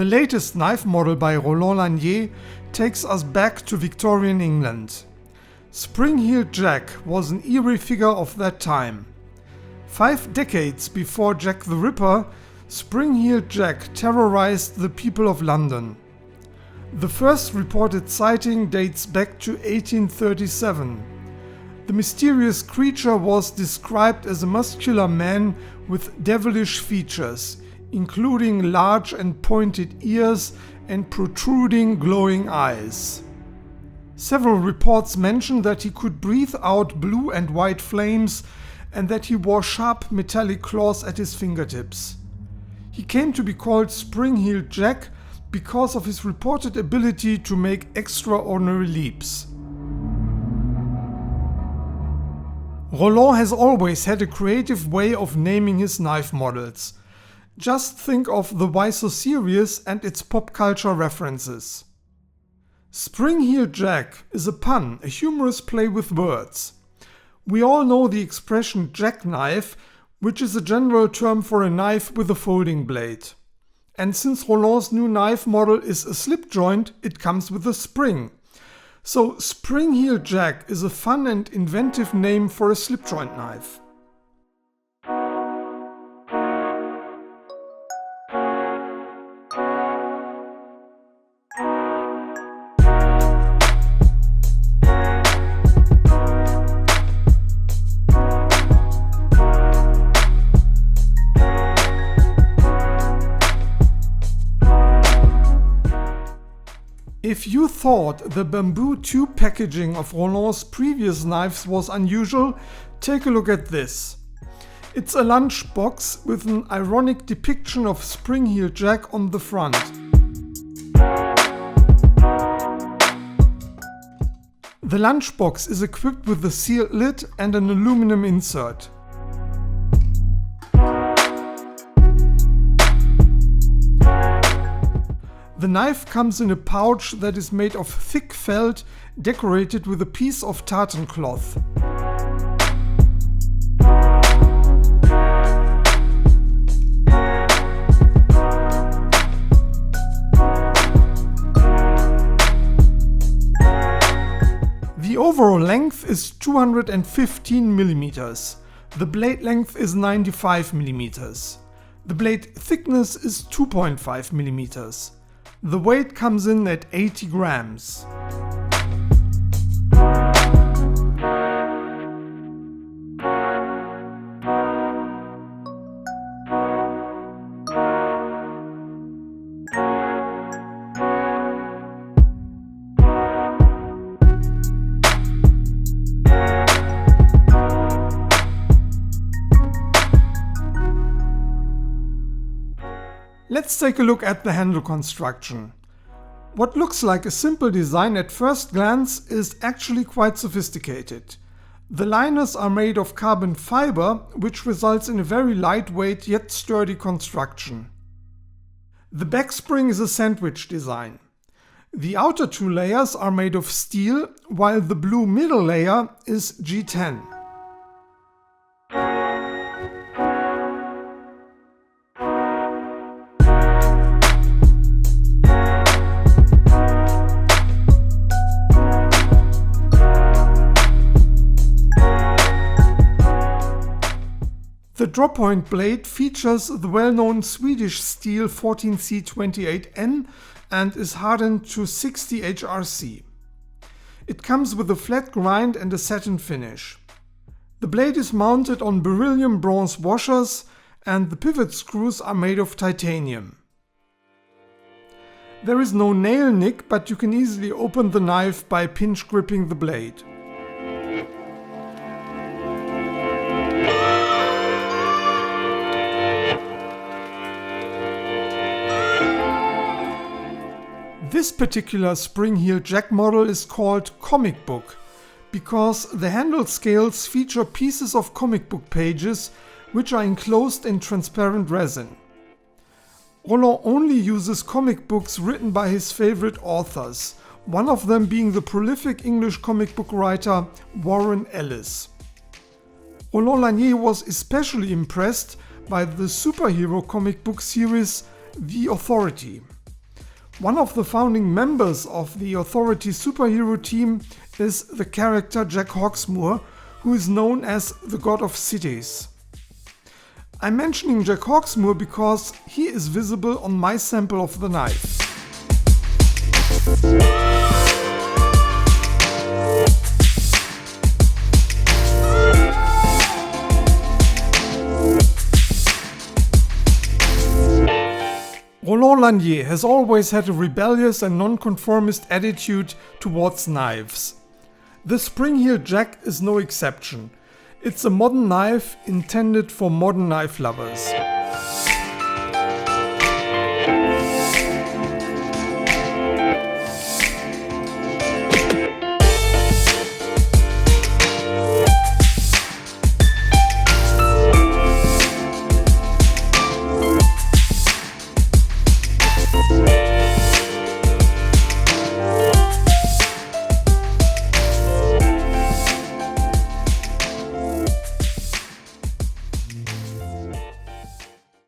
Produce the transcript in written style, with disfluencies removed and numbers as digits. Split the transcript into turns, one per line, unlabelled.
The latest knife model by Roland Lannier takes us back to Victorian England. Spring-heeled Jack was an eerie figure of that time. 5 decades before Jack the Ripper, Spring-heeled Jack terrorized the people of London. The first reported sighting dates back to 1837. The mysterious creature was described as a muscular man with devilish features, including large and pointed ears and protruding glowing eyes. Several reports mention that he could breathe out blue and white flames and that he wore sharp metallic claws at his fingertips. He came to be called Spring-heeled Jack because of his reported ability to make extraordinary leaps. Roland has always had a creative way of naming his knife models. Just think of the Why So Serious and its pop culture references. Spring-heeled Jack is a pun, a humorous play with words. We all know the expression jackknife, which is a general term for a knife with a folding blade. And since Roland's new knife model is a slip joint, it comes with a spring. So Spring-heeled Jack is a fun and inventive name for a slip joint knife. If you thought the bamboo tube packaging of Roland's previous knives was unusual, take a look at this. It's a lunchbox with an ironic depiction of Spring-heeled Jack on the front. The lunchbox is equipped with a sealed lid and an aluminum insert. The knife comes in a pouch that is made of thick felt, decorated with a piece of tartan cloth. The overall length is 215 mm. The blade length is 95 mm. The blade thickness is 2.5 mm. The weight comes in at 80 grams. Let's take a look at the handle construction. What looks like a simple design at first glance is actually quite sophisticated. The liners are made of carbon fiber, which results in a very lightweight yet sturdy construction. The back spring is a sandwich design. The outer 2 layers are made of steel, while the blue middle layer is G10. The drop point blade features the well-known Swedish steel 14C28N and is hardened to 60 HRC. It comes with a flat grind and a satin finish. The blade is mounted on beryllium bronze washers and the pivot screws are made of titanium. There is no nail nick, but you can easily open the knife by pinch gripping the blade. This particular Spring-heeled Jack model is called comic book because the handle scales feature pieces of comic book pages which are enclosed in transparent resin. Roland only uses comic books written by his favorite authors, one of them being the prolific English comic book writer Warren Ellis. Roland Lannier was especially impressed by the superhero comic book series The Authority. One of the founding members of the Authority superhero team is the character Jack Hawksmoor, who is known as the God of Cities. I'm mentioning Jack Hawksmoor because he is visible on my sample of the knife. Roland Lannier has always had a rebellious and nonconformist attitude towards knives. The spring-heel jack is no exception. It's a modern knife intended for modern knife lovers.